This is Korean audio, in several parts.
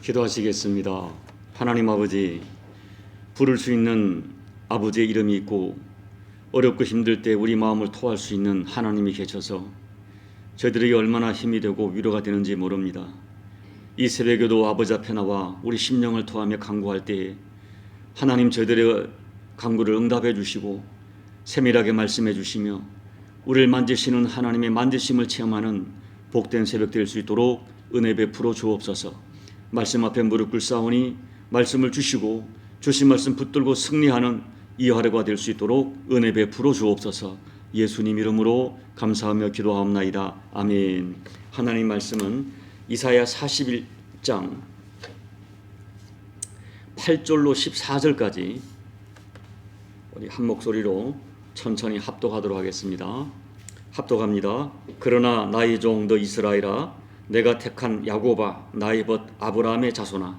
기도하시겠습니다. 하나님 아버지, 부를 수 있는 아버지의 이름이 있고 어렵고 힘들 때 우리 마음을 토할 수 있는 하나님이 계셔서 저희들에게 얼마나 힘이 되고 위로가 되는지 모릅니다. 이 새벽에도 아버지 앞에 나와 우리 심령을 토하며 간구할 때에 하나님 저희들의 간구를 응답해 주시고 세밀하게 말씀해 주시며 우리를 만지시는 하나님의 만지심을 체험하는 복된 새벽 될 수 있도록 은혜 베풀어 주옵소서. 말씀 앞에 무릎 꿇사오니 말씀을 주시고 주신 말씀 붙들고 승리하는 이 하루가 될 수 있도록 은혜 베풀어 주옵소서. 예수님 이름으로 감사하며 기도하옵나이다. 아멘. 하나님 말씀은 이사야 41장 8절로 14절까지 우리 한 목소리로 천천히 합독하도록 하겠습니다. 합독합니다. 그러나 나의 종 너 이스라엘아, 내가 택한 야곱아, 나의 벗 아브라함의 자손아,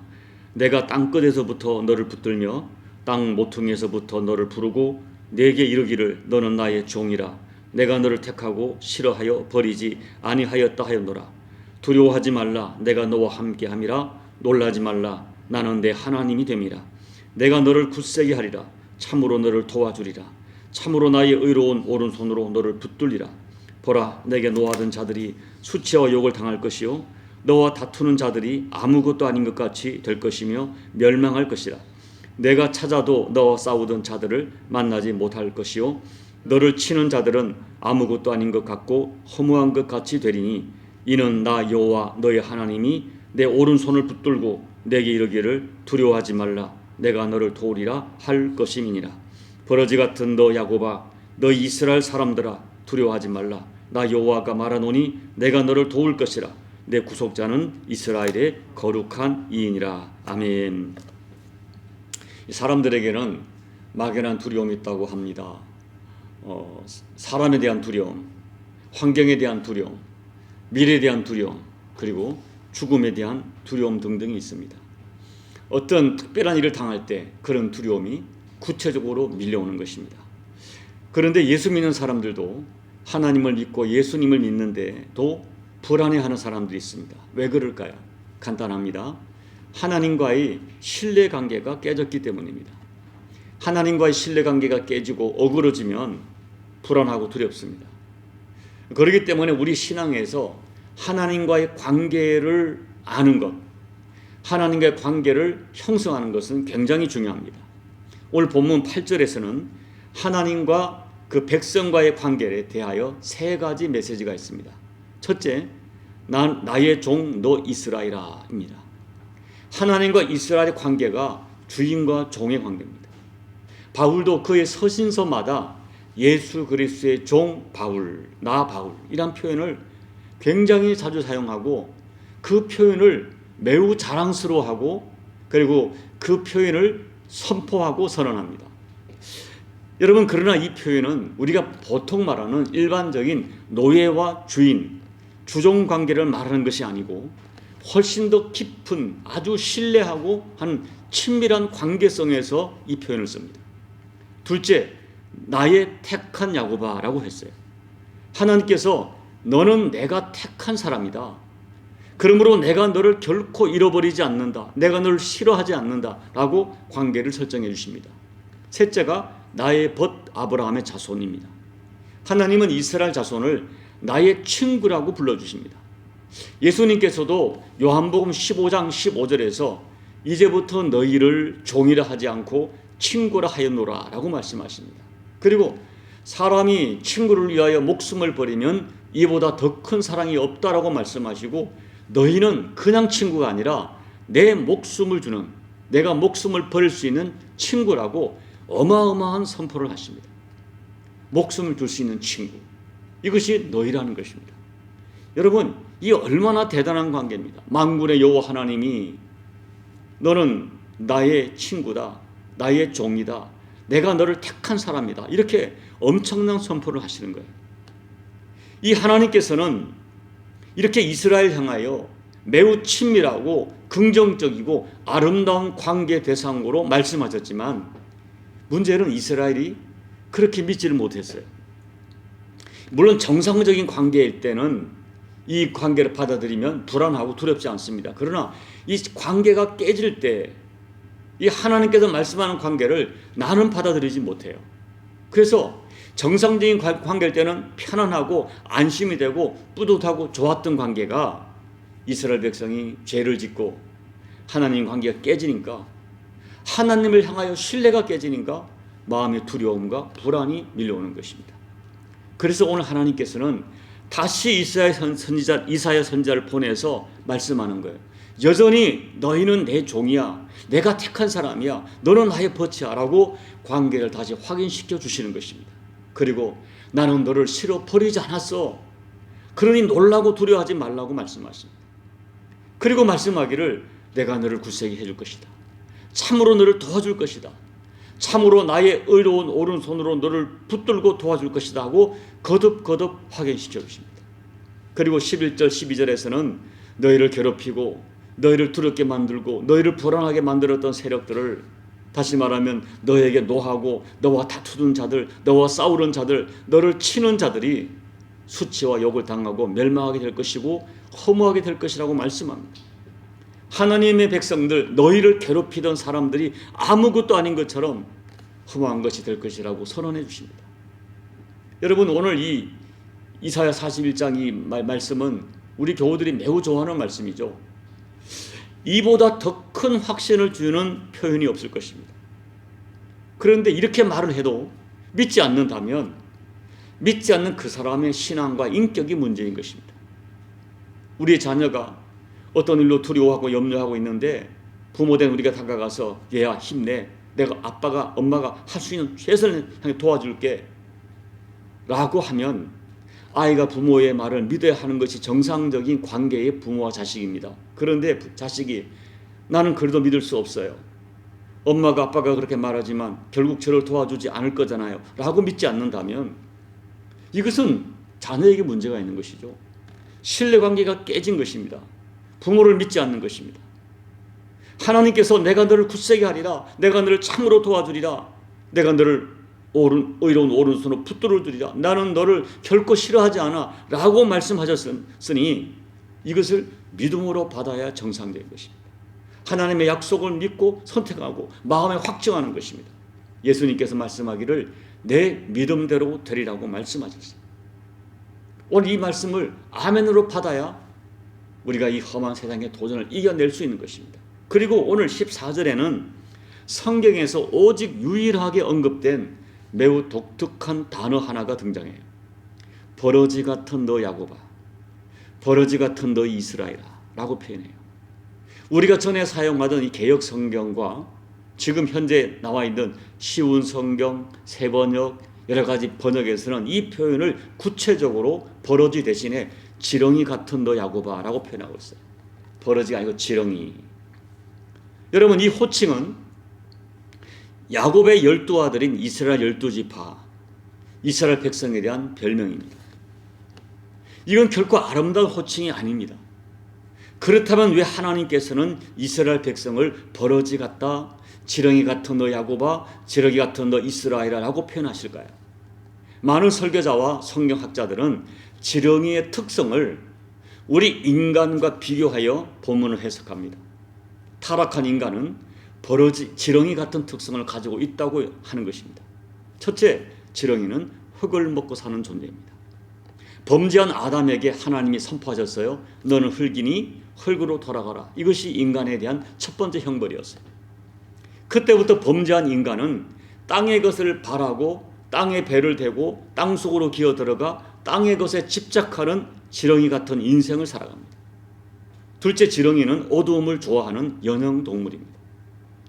내가 땅끝에서부터 너를 붙들며 땅 모퉁이에서부터 너를 부르고 내게 이르기를 너는 나의 종이라. 내가 너를 택하고 싫어하여 버리지 아니하였다 하였노라. 두려워하지 말라. 내가 너와 함께함이라. 놀라지 말라. 나는 내 하나님이 됨이라. 내가 너를 굳세게 하리라. 참으로 너를 도와주리라. 참으로 나의 의로운 오른손으로 너를 붙들리라. 보라, 내게 노하던 자들이 수치와 욕을 당할 것이요 너와 다투는 자들이 아무것도 아닌 것 같이 될 것이며 멸망할 것이라. 내가 찾아도 너와 싸우던 자들을 만나지 못할 것이요 너를 치는 자들은 아무것도 아닌 것 같고 허무한 것 같이 되리니 이는 나 여호와 너의 하나님이 내 오른손을 붙들고 내게 이르기를 두려워하지 말라. 내가 너를 도우리라 할 것임이니라. 버러지 같은 너 야곱아, 너 이스라엘 사람들아, 두려워하지 말라. 나 여호와가 말하노니 내가 너를 도울 것이라. 내 구속자는 이스라엘의 거룩한 이인이라. 아멘. 사람들에게는 막연한 두려움이 있다고 합니다. 사람에 대한 두려움, 환경에 대한 두려움, 미래에 대한 두려움, 그리고 죽음에 대한 두려움 등등이 있습니다. 어떤 특별한 일을 당할 때 그런 두려움이 구체적으로 밀려오는 것입니다. 그런데 예수 믿는 사람들도 하나님을 믿고 예수님을 믿는데도 불안해하는 사람들이 있습니다. 왜 그럴까요? 간단합니다. 하나님과의 신뢰관계가 깨졌기 때문입니다. 하나님과의 신뢰관계가 깨지고 어그러지면 불안하고 두렵습니다. 그렇기 때문에 우리 신앙에서 하나님과의 관계를 아는 것, 하나님과의 관계를 형성하는 것은 굉장히 중요합니다. 오늘 본문 8절에서는 하나님과 그 백성과의 관계에 대하여 세 가지 메시지가 있습니다. 첫째, 나의 종 너 이스라엘아 입니다. 하나님과 이스라엘의 관계가 주인과 종의 관계입니다. 바울도 그의 서신서마다 예수 그리스도의 종 바울, 나 바울이란 표현을 굉장히 자주 사용하고 그 표현을 매우 자랑스러워하고 그리고 그 표현을 선포하고 선언합니다. 여러분, 그러나 이 표현은 우리가 보통 말하는 일반적인 노예와 주인, 주종 관계를 말하는 것이 아니고 훨씬 더 깊은 아주 신뢰하고 한 친밀한 관계성에서 이 표현을 씁니다. 둘째, 나의 택한 야곱아라고 했어요. 하나님께서 너는 내가 택한 사람이다. 그러므로 내가 너를 결코 잃어버리지 않는다. 내가 너를 싫어하지 않는다라고 관계를 설정해 주십니다. 셋째가 나의 벗 아브라함의 자손입니다. 하나님은 이스라엘 자손을 나의 친구라고 불러주십니다. 예수님께서도 요한복음 15장 15절에서 이제부터 너희를 종이라 하지 않고 친구라 하였노라 라고 말씀하십니다. 그리고 사람이 친구를 위하여 목숨을 버리면 이보다 더 큰 사랑이 없다라고 말씀하시고 너희는 그냥 친구가 아니라 내 목숨을 주는, 내가 목숨을 버릴 수 있는 친구라고 어마어마한 선포를 하십니다. 목숨을 줄 수 있는 친구, 이것이 너희라는 것입니다. 여러분, 이 얼마나 대단한 관계입니다. 만군의 여호와 하나님이 너는 나의 친구다, 나의 종이다, 내가 너를 택한 사람이다, 이렇게 엄청난 선포를 하시는 거예요. 이 하나님께서는 이렇게 이스라엘 향하여 매우 친밀하고 긍정적이고 아름다운 관계 대상으로 말씀하셨지만 문제는 이스라엘이 그렇게 믿지를 못했어요. 물론 정상적인 관계일 때는 이 관계를 받아들이면 불안하고 두렵지 않습니다. 그러나 이 관계가 깨질 때 이 하나님께서 말씀하는 관계를 나는 받아들이지 못해요. 그래서 정상적인 관계일 때는 편안하고 안심이 되고 뿌듯하고 좋았던 관계가 이스라엘 백성이 죄를 짓고 하나님 관계가 깨지니까, 하나님을 향하여 신뢰가 깨지니까 마음의 두려움과 불안이 밀려오는 것입니다. 그래서 오늘 하나님께서는 다시 이사야 선지자를 보내서 말씀하는 거예요. 여전히 너희는 내 종이야, 내가 택한 사람이야, 너는 나의 벗이야 라고 관계를 다시 확인시켜 주시는 것입니다. 그리고 나는 너를 싫어 버리지 않았어, 그러니 놀라고 두려워하지 말라고 말씀하십니다. 그리고 말씀하기를 내가 너를 굳세게 해줄 것이다, 참으로 너를 도와줄 것이다, 참으로 나의 의로운 오른손으로 너를 붙들고 도와줄 것이다 하고 거듭거듭 확인시켜 주십니다. 그리고 11절 12절에서는 너희를 괴롭히고 너희를 두렵게 만들고 너희를 불안하게 만들었던 세력들을, 다시 말하면 너에게 노하고 너와 다투는 자들, 너와 싸우는 자들, 너를 치는 자들이 수치와 욕을 당하고 멸망하게 될 것이고 허무하게 될 것이라고 말씀합니다. 하나님의 백성들, 너희를 괴롭히던 사람들이 아무것도 아닌 것처럼 허무한 것이 될 것이라고 선언해 주십니다. 여러분, 오늘 이 이사야 41장 이 말씀은 우리 교우들이 매우 좋아하는 말씀이죠. 이보다 더 큰 확신을 주는 표현이 없을 것입니다. 그런데 이렇게 말을 해도 믿지 않는다면 믿지 않는 그 사람의 신앙과 인격이 문제인 것입니다. 우리의 자녀가 어떤 일로 두려워하고 염려하고 있는데 부모된 우리가 다가가서 얘야 힘내, 내가 아빠가 엄마가 할 수 있는 최선을 향해 도와줄게 라고 하면 아이가 부모의 말을 믿어야 하는 것이 정상적인 관계의 부모와 자식입니다. 그런데 자식이 나는 그래도 믿을 수 없어요, 엄마가 아빠가 그렇게 말하지만 결국 저를 도와주지 않을 거잖아요 라고 믿지 않는다면 이것은 자녀에게 문제가 있는 것이죠. 신뢰관계가 깨진 것입니다. 부모를 믿지 않는 것입니다. 하나님께서 내가 너를 굳세게 하리라, 내가 너를 참으로 도와주리라, 내가 너를 의로운 오른손으로 붙들어 주리라, 나는 너를 결코 싫어하지 않아 라고 말씀하셨으니 이것을 믿음으로 받아야 정상적인 것입니다. 하나님의 약속을 믿고 선택하고 마음에 확정하는 것입니다. 예수님께서 말씀하기를 내 믿음대로 되리라고 말씀하셨어요. 오늘 이 말씀을 아멘으로 받아야 우리가 이 험한 세상의 도전을 이겨낼 수 있는 것입니다. 그리고 오늘 14절에는 성경에서 오직 유일하게 언급된 매우 독특한 단어 하나가 등장해요. 버러지 같은 너 야곱아, 버러지 같은 너 이스라엘아 라고 표현해요. 우리가 전에 사용하던 이 개역 성경과 지금 현재 나와 있는 쉬운 성경, 새번역, 여러 가지 번역에서는 이 표현을 구체적으로 버러지 대신에 지렁이 같은 너 야곱아 라고 표현하고 있어요. 버러지가 아니고 지렁이. 여러분, 이 호칭은 야곱의 12아들인 이스라엘 12지파, 이스라엘 백성에 대한 별명입니다. 이건 결코 아름다운 호칭이 아닙니다. 그렇다면 왜 하나님께서는 이스라엘 백성을 버러지 같다, 지렁이 같은 너 야곱아, 지렁이 같은 너 이스라엘아 라고 표현하실까요? 많은 설교자와 성경학자들은 지렁이의 특성을 우리 인간과 비교하여 본문을 해석합니다. 타락한 인간은 버러지, 지렁이 같은 특성을 가지고 있다고 하는 것입니다. 첫째, 지렁이는 흙을 먹고 사는 존재입니다. 범죄한 아담에게 하나님이 선포하셨어요. 너는 흙이니 흙으로 돌아가라. 이것이 인간에 대한 첫 번째 형벌이었어요. 그때부터 범죄한 인간은 땅의 것을 바라고 땅에 배를 대고 땅 속으로 기어 들어가 땅의 것에 집착하는 지렁이 같은 인생을 살아갑니다. 둘째, 지렁이는 어두움을 좋아하는 연형 동물입니다.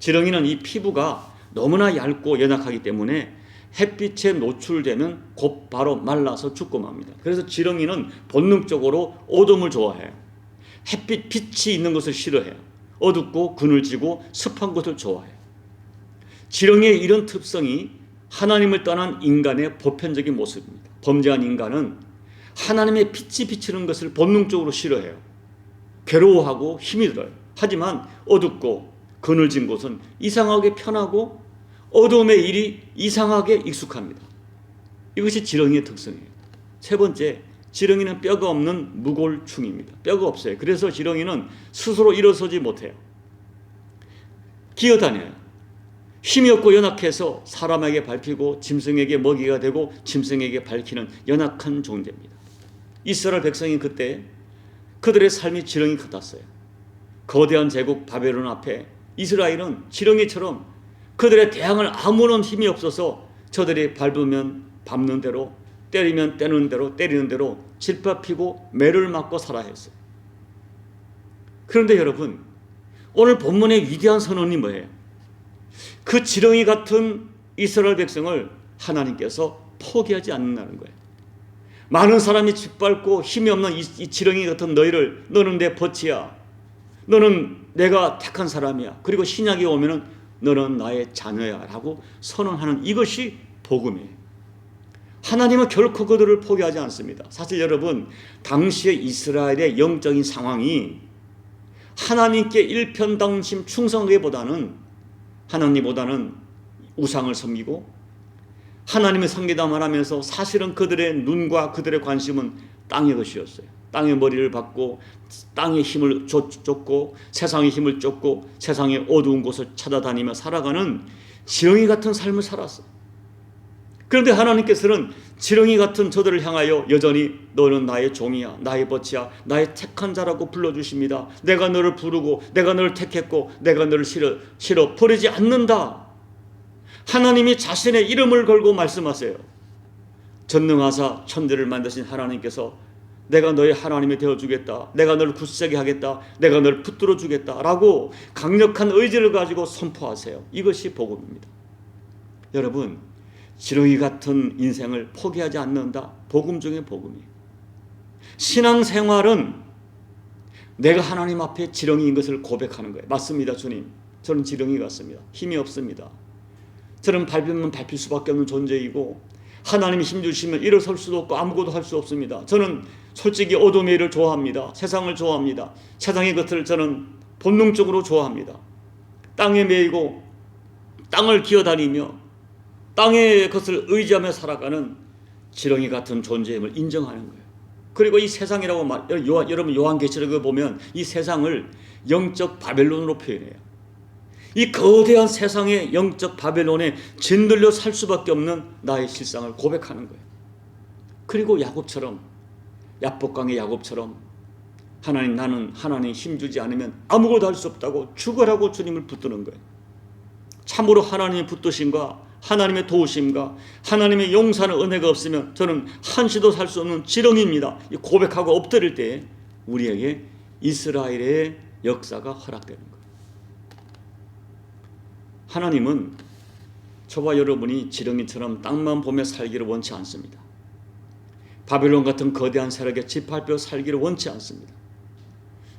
지렁이는 이 피부가 너무나 얇고 연약하기 때문에 햇빛에 노출되면 곧바로 말라서 죽고 맙니다. 그래서 지렁이는 본능적으로 어둠을 좋아해요. 햇빛, 빛이 있는 것을 싫어해요. 어둡고 그늘지고 습한 것을 좋아해요. 지렁이의 이런 특성이 하나님을 떠난 인간의 보편적인 모습입니다. 범죄한 인간은 하나님의 빛이 비치는 것을 본능적으로 싫어해요. 괴로워하고 힘이 들어요. 하지만 어둡고 그늘진 곳은 이상하게 편하고 어두움의 일이 이상하게 익숙합니다. 이것이 지렁이의 특성이에요. 세 번째, 지렁이는 뼈가 없는 무골충입니다. 뼈가 없어요. 그래서 지렁이는 스스로 일어서지 못해요. 기어다녀요. 힘이 없고 연약해서 사람에게 밟히고 짐승에게 먹이가 되고 짐승에게 밟히는 연약한 존재입니다. 이스라엘 백성이 그때 그들의 삶이 지렁이 같았어요. 거대한 제국 바벨론 앞에 이스라엘은 지렁이처럼 그들의 대항을 아무런 힘이 없어서 저들이 밟으면 밟는 대로, 때리면 때리는 대로, 때리는 대로 질밟히고 매를 맞고 살아야 했어요. 그런데 여러분, 오늘 본문의 위대한 선언이 뭐예요? 그 지렁이 같은 이스라엘 백성을 하나님께서 포기하지 않는다는 거예요. 많은 사람이 짓밟고 힘이 없는 이 지렁이 같은 너희를, 너는 내 벗이야. 너는 내가 택한 사람이야. 그리고 신약에 오면은 너는 나의 자녀야 라고 선언하는 이것이 복음이에요. 하나님은 결코 그들을 포기하지 않습니다. 사실 여러분, 당시의 이스라엘의 영적인 상황이 하나님께 일편당심 충성하기보다는 하나님보다는 우상을 섬기고 하나님의 성기담을 하면서 사실은 그들의 눈과 그들의 관심은 땅의 것이었어요. 땅의 머리를 받고 땅의 힘을 쫓고 세상의 힘을 쫓고 세상의 어두운 곳을 찾아다니며 살아가는 지렁이 같은 삶을 살았어요. 그런데 하나님께서는 지렁이 같은 저들을 향하여 여전히 너는 나의 종이야, 나의 벗이야, 나의 택한 자라고 불러주십니다. 내가 너를 부르고 내가 너를 택했고 내가 너를 싫어 버리지 않는다. 하나님이 자신의 이름을 걸고 말씀하세요. 전능하사 천지를 만드신 하나님께서 내가 너의 하나님이 되어주겠다, 내가 너를 굳세게 하겠다, 내가 너를 붙들어 주겠다 라고 강력한 의지를 가지고 선포하세요. 이것이 복음입니다. 여러분, 지렁이 같은 인생을 포기하지 않는다, 복음 중에 복음이에요. 신앙생활은 내가 하나님 앞에 지렁이인 것을 고백하는 거예요. 맞습니다, 주님. 저는 지렁이 같습니다. 힘이 없습니다. 저는 밟으면 밟힐 수밖에 없는 존재이고 하나님이 힘 주시면 일어설 수도 없고 아무것도 할 수 없습니다. 저는 솔직히 어둠의 일을 좋아합니다. 세상을 좋아합니다. 세상의 것을 저는 본능적으로 좋아합니다. 땅에 매이고 땅을 기어다니며 땅의 것을 의지하며 살아가는 지렁이 같은 존재임을 인정하는 거예요. 그리고 이 세상이라고 여러분 요한계시록을 보면 이 세상을 영적 바벨론으로 표현해요. 이 거대한 세상의 영적 바벨론에 짓눌려 살 수밖에 없는 나의 실상을 고백하는 거예요. 그리고 야곱처럼, 야복강의 야곱처럼 하나님, 나는 하나님 힘주지 않으면 아무것도 할 수 없다고 죽으라고 주님을 붙드는 거예요. 참으로 하나님의 붙드심과 하나님의 도우심과 하나님의 용서하는 은혜가 없으면 저는 한시도 살 수 없는 지렁이입니다. 고백하고 엎드릴 때 우리에게 이스라엘의 역사가 허락되는 거예요. 하나님은 저와 여러분이 지렁이처럼 땅만 보며 살기를 원치 않습니다. 바벨론 같은 거대한 세력에 짓밟혀 살기를 원치 않습니다.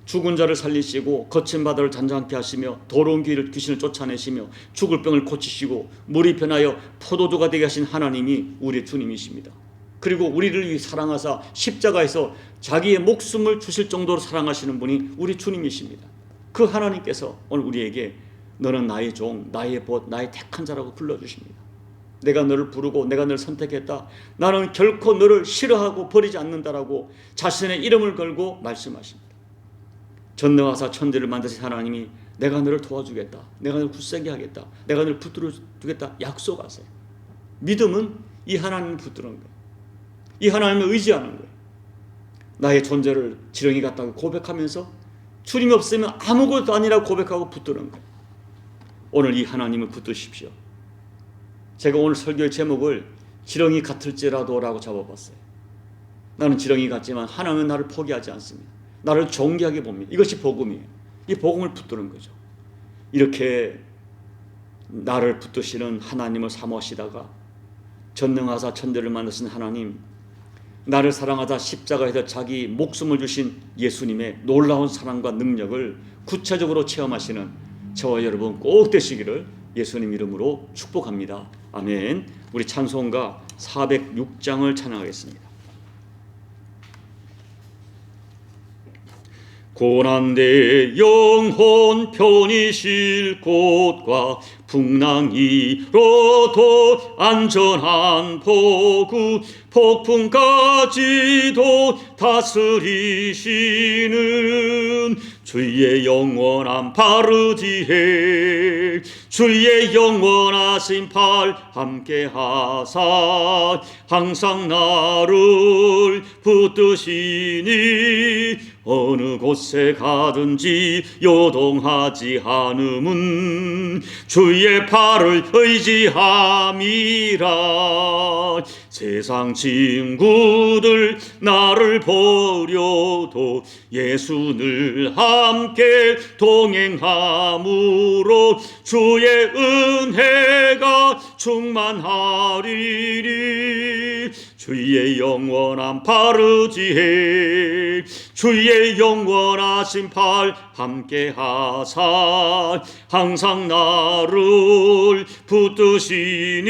죽은 자를 살리시고 거친 바다를 잔잔케 하시며 더러운 귀신을 쫓아내시며 죽을 병을 고치시고 물이 변하여 포도주가 되게 하신 하나님이 우리의 주님이십니다. 그리고 우리를 위해 사랑하사 십자가에서 자기의 목숨을 주실 정도로 사랑하시는 분이 우리 주님이십니다. 그 하나님께서 오늘 우리에게 너는 나의 종, 나의 벗, 나의 택한 자라고 불러주십니다. 내가 너를 부르고 내가 너를 선택했다. 나는 결코 너를 싫어하고 버리지 않는다라고 자신의 이름을 걸고 말씀하십니다. 전능하사 천지를 만드신 하나님이 내가 너를 도와주겠다, 내가 너를 굳세게 하겠다, 내가 너를 붙들어 주겠다 약속하세요. 믿음은 이 하나님을 붙드는 거예요. 이 하나님을 의지하는 거예요. 나의 존재를 지렁이 같다고 고백하면서 주님이 없으면 아무것도 아니라고 고백하고 붙드는 거예요. 오늘 이 하나님을 붙드십시오. 제가 오늘 설교의 제목을 지렁이 같을지라도 라고 잡아봤어요. 나는 지렁이 같지만 하나님은 나를 포기하지 않습니다. 나를 존귀하게 봅니다. 이것이 복음이에요. 이 복음을 붙드는 거죠. 이렇게 나를 붙드시는 하나님을 사모하시다가 전능하사 천지를 만드신 하나님, 나를 사랑하다 십자가에서 자기 목숨을 주신 예수님의 놀라운 사랑과 능력을 구체적으로 체험하시는 저와 여러분 꼭 되시기를 예수님 이름으로 축복합니다. 아멘. 우리 찬송가 406장을 찬양하겠습니다. 고난대 영혼 편히 쉴 곳과 풍랑이로도 안전한 포구 폭풍까지도 다스리시는 주의 영원한 팔 의지해 주의 영원하신 팔 함께하사 항상 나를 붙드시니 어느 곳에 가든지 요동하지 않음은 주의 팔을 의지함이라. 세상 친구들 나를 버려도 예수 늘 함께 동행함으로 주의 은혜가 충만하리니 주의 영원한 팔 의지해 주의 영원하신 팔 함께하사 항상 나를 붙드시니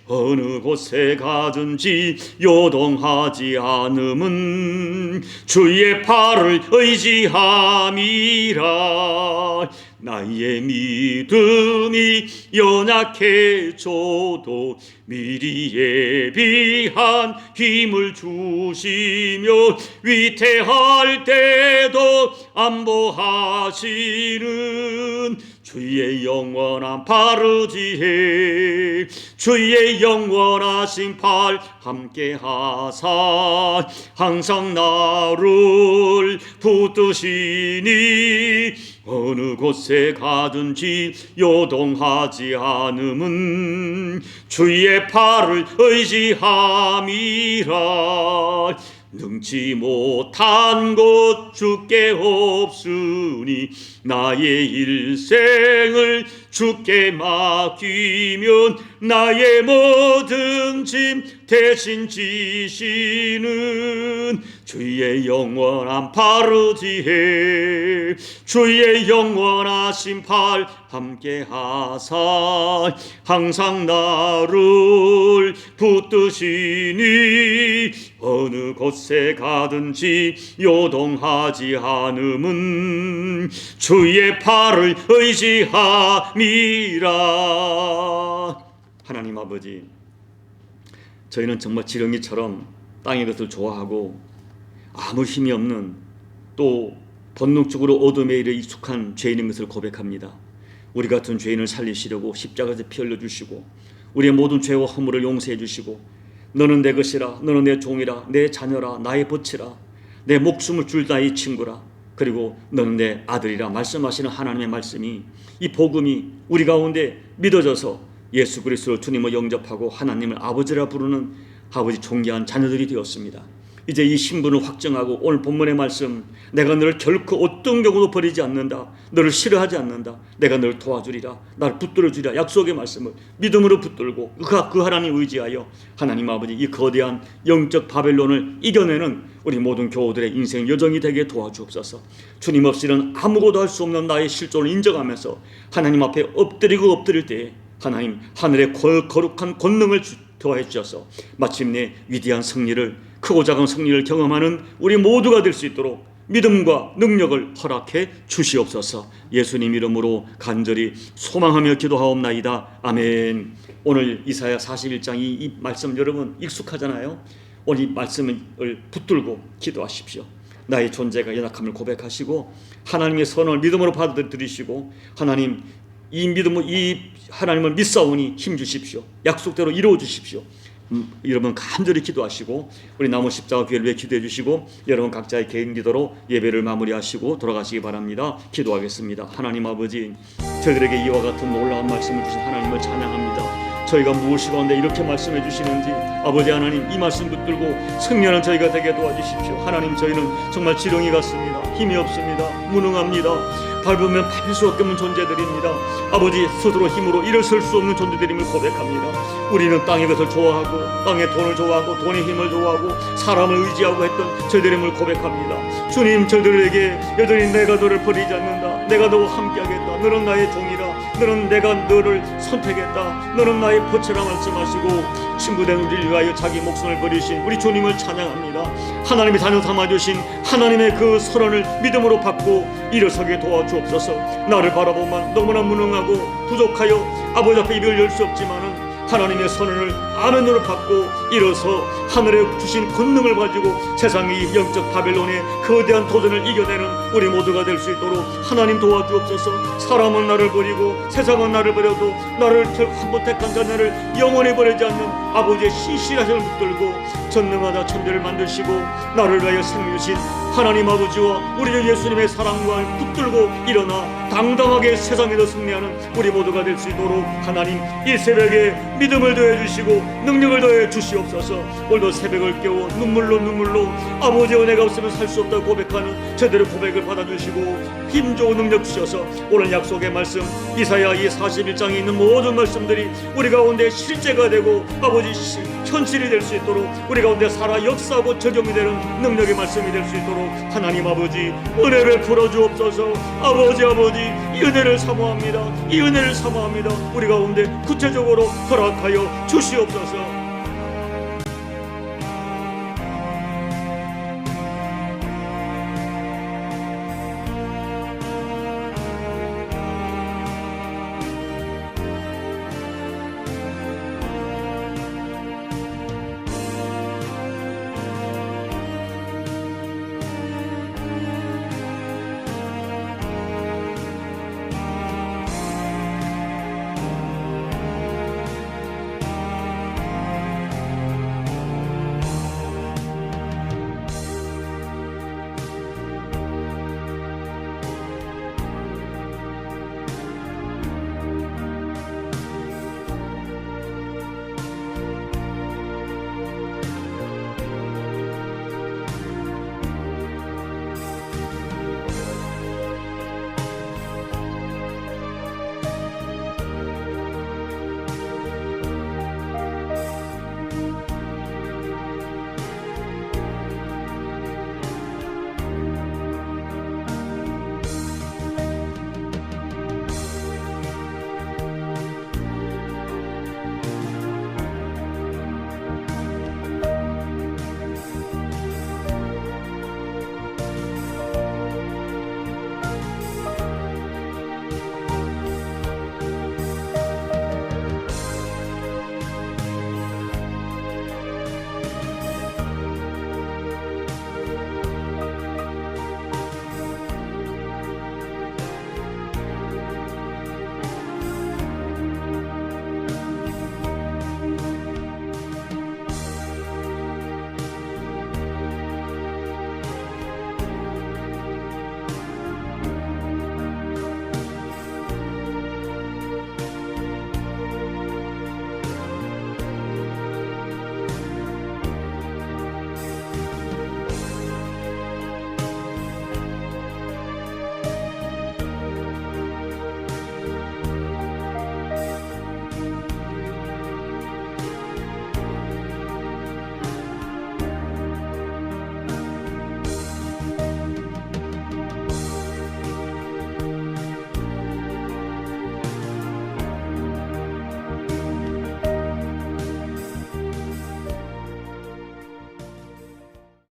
어느 곳에 가든지 요동하지 않음은 주의 팔을 의지함이라. 나의 믿음이 연약해져도 미리 예비한 힘을 주시며 위태할 때도 안보하시는 주의 영원한 팔 의지해 주의 영원하신 팔 함께하사 항상 나를 붙드시니 어느 곳에 가든지 요동하지 않음은 주의 팔을 의지함이라. 능치 못한 것 주께 없으니 나의 일생을 주께 맡기면 나의 모든 짐 대신 지시는 주의 영원한 팔 의지해 주의 영원하신 팔 함께하사 항상 나를 붙드시니 어느 곳에 가든지 요동하지 않음은 주의 팔을 의지함이라. 하나님 아버지, 저희는 정말 지렁이처럼 땅의 것을 좋아하고 아무 힘이 없는 또 본능적으로 어둠의 일에 익숙한 죄인인 것을 고백합니다. 우리 같은 죄인을 살리시려고 십자가에서 피 흘려주시고 우리의 모든 죄와 허물을 용서해 주시고 너는 내 것이라 너는 내 종이라 내 자녀라 나의 벗이라 내 목숨을 줄 나의 친구라 그리고 너는 내 아들이라 말씀하시는 하나님의 말씀이 이 복음이 우리 가운데 믿어져서 예수 그리스도 주님을 영접하고 하나님을 아버지라 부르는 아버지 존귀한 자녀들이 되었습니다. 이제 이 신분을 확정하고 오늘 본문의 말씀 내가 너를 결코 어떤 경우도 버리지 않는다. 너를 싫어하지 않는다. 내가 너를 도와주리라. 나를 붙들어주리라. 약속의 말씀을 믿음으로 붙들고 그 하나님 의지하여 하나님 아버지 이 거대한 영적 바벨론을 이겨내는 우리 모든 교우들의 인생 여정이 되게 도와주옵소서. 주님 없이는 아무것도 할 수 없는 나의 실존을 인정하면서 하나님 앞에 엎드리고 엎드릴 때에 하나님 하늘의 거룩한 권능을 더해 주셔서 마침내 위대한 승리를 크고 작은 승리를 경험하는 우리 모두가 될 수 있도록 믿음과 능력을 허락해 주시옵소서. 예수님 이름으로 간절히 소망하며 기도하옵나이다. 아멘. 오늘 이사야 41장 이 말씀 여러분 익숙하잖아요. 오늘 이 말씀을 붙들고 기도하십시오. 나의 존재가 연약함을 고백하시고 하나님의 선언을 믿음으로 받아들이시고 하나님 이 믿음을 이 하나님을 믿사오니 힘 주십시오. 약속대로 이루어 주십시오. 여러분 간절히 기도하시고 우리 남은 십자가 교회를 위해 기도해 주시고 여러분 각자의 개인 기도로 예배를 마무리하시고 돌아가시기 바랍니다. 기도하겠습니다. 하나님 아버지, 저희들에게 이와 같은 놀라운 말씀을 주신 하나님을 찬양합니다. 저희가 무엇이 가운데 이렇게 말씀해 주시는지 아버지 하나님 이 말씀 붙들고 승리하는 저희가 되게 도와주십시오. 하나님 저희는 정말 지렁이 같습니다. 힘이 없습니다. 무능합니다. 밟으면 밟을 수 없는 존재들입니다. 아버지 스스로 힘으로 일어설 수 없는 존재들임을 고백합니다. 우리는 땅의 것을 좋아하고 땅의 돈을 좋아하고 돈의 힘을 좋아하고 사람을 의지하고 했던 저희들임을 고백합니다. 주님 저희들에게 여전히 내가 너를 버리지 않는다. 내가 너와 함께하겠다. 너는 나의 종이라. 너는 내가 너를 선택했다. 너는 나의 보채라 말씀하시고 친구된 우리를 위하여 자기 목숨을 버리신 우리 주님을 찬양합니다. 하나님이 자녀 삼아주신 하나님의 그 선언을 믿음으로 받고 일어서게 도와주옵소서. 나를 바라보면 너무나 무능하고 부족하여 아버지 앞에 입을 열 수 없지만은 하나님의 선언을 아멘으로 받고 일어서 하늘에 주신 권능을 가지고 세상의 영적 바벨론의 거대한 도전을 이겨내는 우리 모두가 될 수 있도록 하나님 도와주옵소서. 사람은 나를 버리고 세상은 나를 버려도 나를 한번 택한 자녀를 영원히 버리지 않는 아버지의 신실하심을 붙들고 전능하다 천대를 만드시고 나를 위하여 생명 주신 하나님 아버지와 우리 주 예수님의 사랑과 붙들고 일어나 당당하게 세상에서 승리하는 우리 모두가 될 수 있도록 하나님 이 새벽에 믿음을 더해 주시고 능력을 더해 주시옵소서. 오늘도 새벽을 깨워 눈물로 아버지 은혜가 없으면 살 수 없다고 고백하는 제대로 고백을 받아주시고 힘 좋은 능력 주셔서 오늘 약속의 말씀 이사야 이 41장에 있는 모든 말씀들이 우리 가운데 실제가 되고 아버지 현실이 될 수 있도록 우리 가운데 살아 역사하고 적용이 되는 능력의 말씀이 될 수 있도록 하나님 아버지 은혜를 풀어주옵소서. 아버지 이 은혜를 사모합니다. 이 은혜를 사모합니다. 우리 가운데 구체적으로 허락하여 주시옵소서.